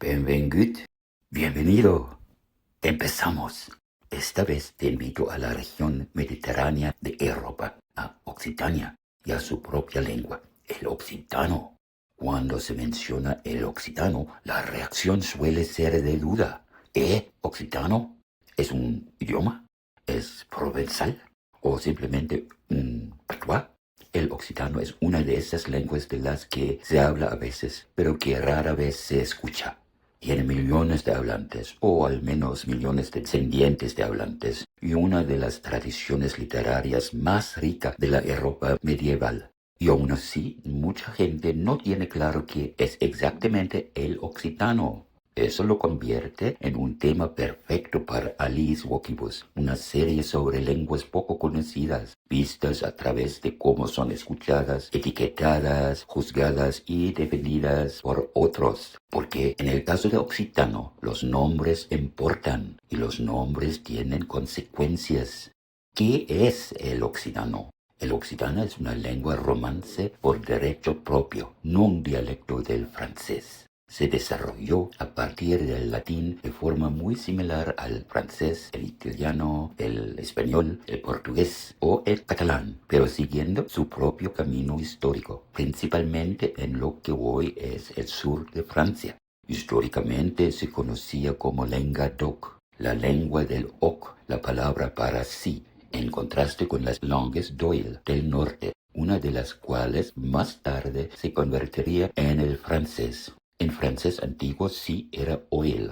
Benvingut, bienvenido. Empezamos. Esta vez te invito a la región mediterránea de Europa, a Occitania y a su propia lengua, el occitano. Cuando se menciona el occitano, la reacción suele ser de duda. ¿Occitano? ¿Es un idioma? ¿Es provenzal? ¿O simplemente un patois? El occitano es una de esas lenguas de las que se habla a veces, pero que rara vez se escucha. Tiene millones de hablantes, o al menos millones de descendientes de hablantes, y una de las tradiciones literarias más ricas de la Europa medieval. Y aún así, mucha gente no tiene claro qué es exactamente el occitano. Eso lo convierte en un tema perfecto para Alice Vocibus, una serie sobre lenguas poco conocidas, vistas a través de cómo son escuchadas, etiquetadas, juzgadas y defendidas por otros. Porque en el caso de occitano, los nombres importan y los nombres tienen consecuencias. ¿Qué es el occitano? El occitano es una lengua romance por derecho propio, no un dialecto del francés. Se desarrolló a partir del latín de forma muy similar al francés, el italiano, el español, el portugués o el catalán, pero siguiendo su propio camino histórico, principalmente en lo que hoy es el sur de Francia. Históricamente se conocía como lengua d'oc, la lengua del oc, la palabra para sí, en contraste con las langues d'oïl del norte, una de las cuales más tarde se convertiría en el francés. En francés antiguo sí era oïl.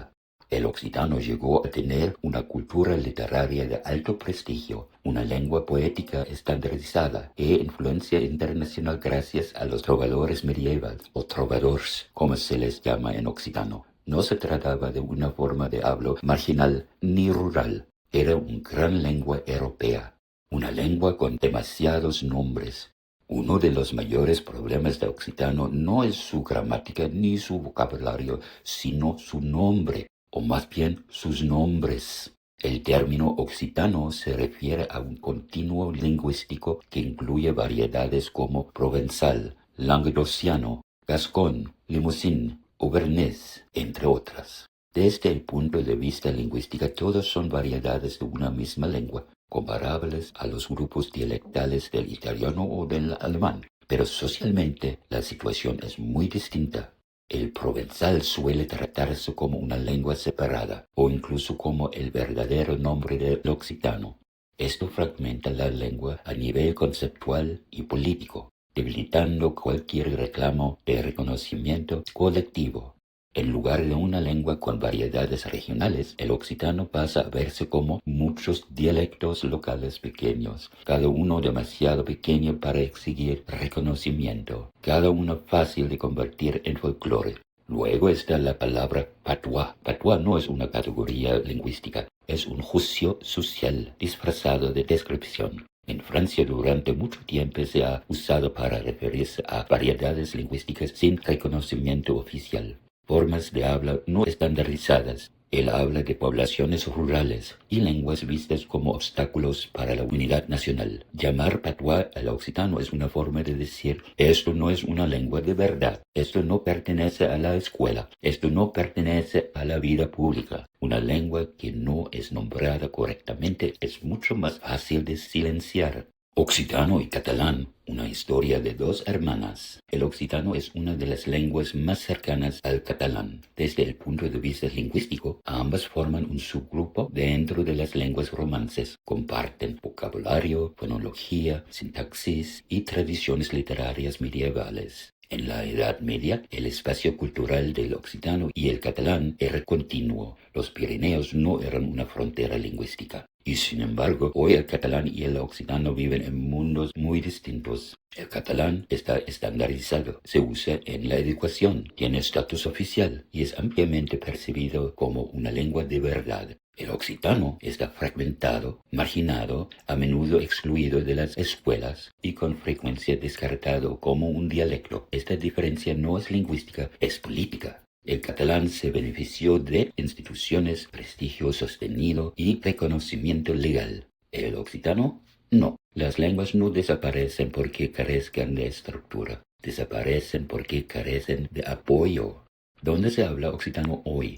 El occitano llegó a tener una cultura literaria de alto prestigio, una lengua poética estandarizada e influencia internacional gracias a los trovadores medievales, o trovadors, como se les llama en occitano. No se trataba de una forma de hablo marginal ni rural. Era una gran lengua europea, una lengua con demasiados nombres. Uno de los mayores problemas de occitano no es su gramática ni su vocabulario, sino su nombre, o más bien sus nombres. El término occitano se refiere a un continuo lingüístico que incluye variedades como provenzal, languedociano, gascón, limousin, auvernés, entre otras. Desde el punto de vista lingüístico, todos son variedades de una misma lengua, comparables a los grupos dialectales del italiano o del alemán. Pero socialmente la situación es muy distinta. El provenzal suele tratarse como una lengua separada o incluso como el verdadero nombre del occitano. Esto fragmenta la lengua a nivel conceptual y político, debilitando cualquier reclamo de reconocimiento colectivo. En lugar de una lengua con variedades regionales, el occitano pasa a verse como muchos dialectos locales pequeños, cada uno demasiado pequeño para exigir reconocimiento, cada uno fácil de convertir en folclore. Luego está la palabra patois. Patois no es una categoría lingüística, es un juicio social disfrazado de descripción. En Francia durante mucho tiempo se ha usado para referirse a variedades lingüísticas sin reconocimiento oficial. Formas de habla no estandarizadas. Él habla de poblaciones rurales y lenguas vistas como obstáculos para la unidad nacional. Llamar patois al occitano es una forma de decir, esto no es una lengua de verdad, esto no pertenece a la escuela, esto no pertenece a la vida pública. Una lengua que no es nombrada correctamente es mucho más fácil de silenciar. Occitano y catalán, una historia de dos hermanas. El occitano es una de las lenguas más cercanas al catalán. Desde el punto de vista lingüístico, ambas forman un subgrupo dentro de las lenguas romances. Comparten vocabulario, fonología, sintaxis y tradiciones literarias medievales. En la Edad Media, el espacio cultural del occitano y el catalán era continuo. Los Pirineos no eran una frontera lingüística. Y sin embargo, hoy el catalán y el occitano viven en mundos muy distintos. El catalán está estandarizado, se usa en la educación, tiene estatus oficial y es ampliamente percibido como una lengua de verdad. El occitano está fragmentado, marginado, a menudo excluido de las escuelas y con frecuencia descartado como un dialecto. Esta diferencia no es lingüística, es política. El catalán se benefició de instituciones, prestigio sostenido y reconocimiento legal. El occitano, no. Las lenguas no desaparecen porque carezcan de estructura. Desaparecen porque carecen de apoyo. ¿Dónde se habla occitano hoy?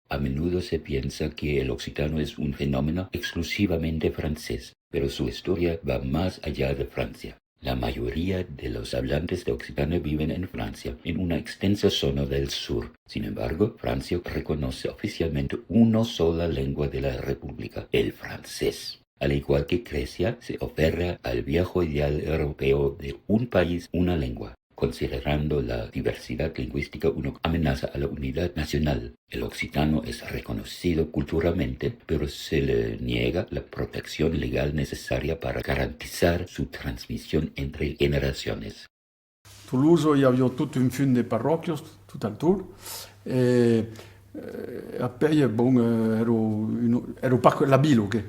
A menudo se piensa que el occitano es un fenómeno exclusivamente francés, pero su historia va más allá de Francia. La mayoría de los hablantes de occitano viven en Francia, en una extensa zona del sur. Sin embargo, Francia reconoce oficialmente una sola lengua de la República, el francés. Al igual que Grecia, se aferra al viejo ideal europeo de un país, una lengua, considerando la diversidad lingüística una amenaza a la unidad nacional. El occitano es reconocido culturalmente, pero se le niega la protección legal necesaria para garantizar su transmisión entre generaciones. Toulouse, il y avait toute une fune de parròquios, tout autour. Après, bon, ero pas l'abilo, che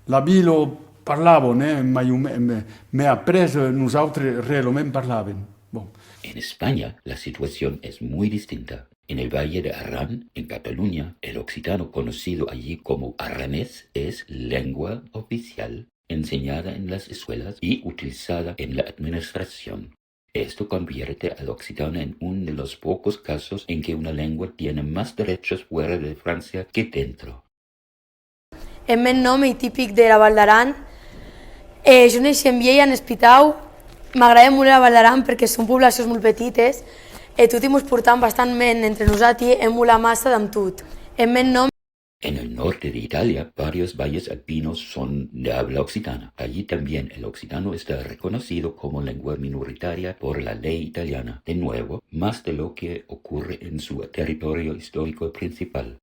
l'abilo parlavano, ma après nosaltres realment parlaven. Bon. En España, la situación es muy distinta. En el Valle de Arran, en Cataluña, el occitano conocido allí como arranés es lengua oficial, enseñada en las escuelas y utilizada en la administración. Esto convierte al occitano en uno de los pocos casos en que una lengua tiene más derechos fuera de Francia que dentro. El meu nom és típic de la Val d'Aran. Jo naixi en Viella, en Espitau. M'agrada molt la Val d'Aran perquè són poblacions molt petites. Tot i mos portam bastantment entre nosaltres, hem molt massa amb tot. El meu nom. En el norte de Italia, varios valles alpinos son de habla occitana. Allí también el occitano está reconocido como lengua minoritaria por la ley italiana. De nuevo, más de lo que ocurre en su territorio histórico principal.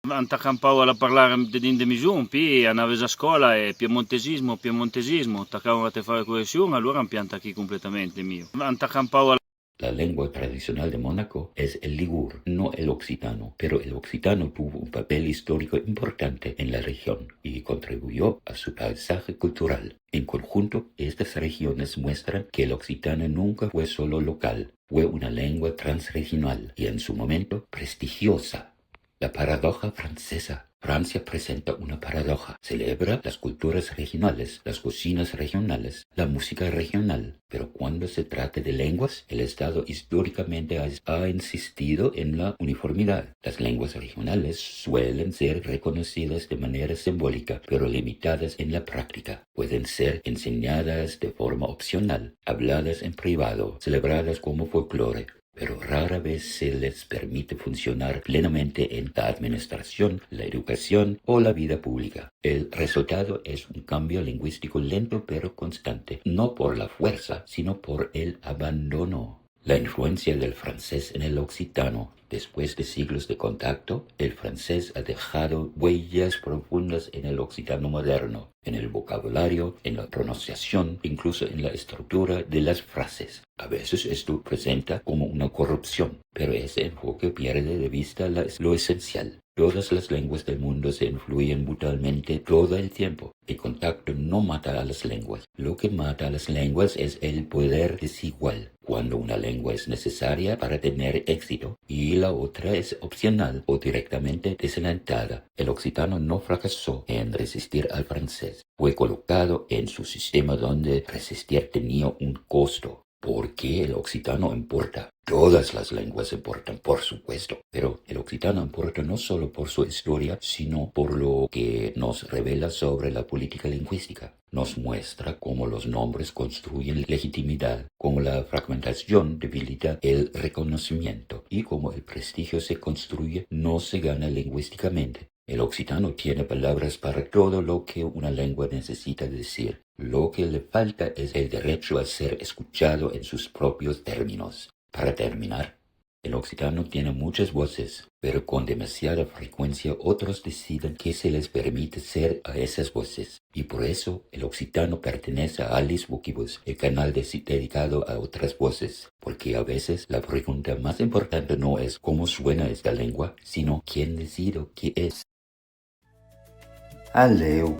Anta campau a parlare de Misun, poi andavo a scuola e piemontesismo, attaccavano a te fare coesione, allora impianta aquí completamente mio. Anta campau. La lengua tradicional de Mónaco es el ligur, no el occitano, pero el occitano tuvo un papel histórico importante en la región y contribuyó a su paisaje cultural. En conjunto, estas regiones muestran que el occitano nunca fue solo local, fue una lengua transregional y en su momento prestigiosa. La paradoja francesa. Francia presenta una paradoja. Celebra las culturas regionales, las cocinas regionales, la música regional. Pero cuando se trata de lenguas, el Estado históricamente ha insistido en la uniformidad. Las lenguas regionales suelen ser reconocidas de manera simbólica, pero limitadas en la práctica. Pueden ser enseñadas de forma opcional, habladas en privado, celebradas como folclore, pero rara vez se les permite funcionar plenamente en la administración, la educación o la vida pública. El resultado es un cambio lingüístico lento pero constante, no por la fuerza, sino por el abandono. La influencia del francés en el occitano. Después de siglos de contacto, el francés ha dejado huellas profundas en el occitano moderno, en el vocabulario, en la pronunciación, incluso en la estructura de las frases. A veces esto presenta como una corrupción, pero ese enfoque pierde de vista lo esencial. Todas las lenguas del mundo se influyen mutuamente todo el tiempo. El contacto no mata a las lenguas. Lo que mata a las lenguas es el poder desigual. Cuando una lengua es necesaria para tener éxito y la otra es opcional o directamente desalentada, el occitano no fracasó en resistir al francés. Fue colocado en su sistema donde resistir tenía un costo. ¿Por qué el occitano importa? Todas las lenguas importan, por supuesto, pero el occitano importa no solo por su historia, sino por lo que nos revela sobre la política lingüística. Nos muestra cómo los nombres construyen legitimidad, cómo la fragmentación debilita el reconocimiento y cómo el prestigio se construye, no se gana lingüísticamente. El occitano tiene palabras para todo lo que una lengua necesita decir. Lo que le falta es el derecho a ser escuchado en sus propios términos. Para terminar, el occitano tiene muchas voces, pero con demasiada frecuencia otros deciden que se les permite ser a esas voces. Y por eso el occitano pertenece a Alice Vocibus, el canal dedicado a otras voces, porque a veces la pregunta más importante no es cómo suena esta lengua, sino quién decide qué es. Aleu.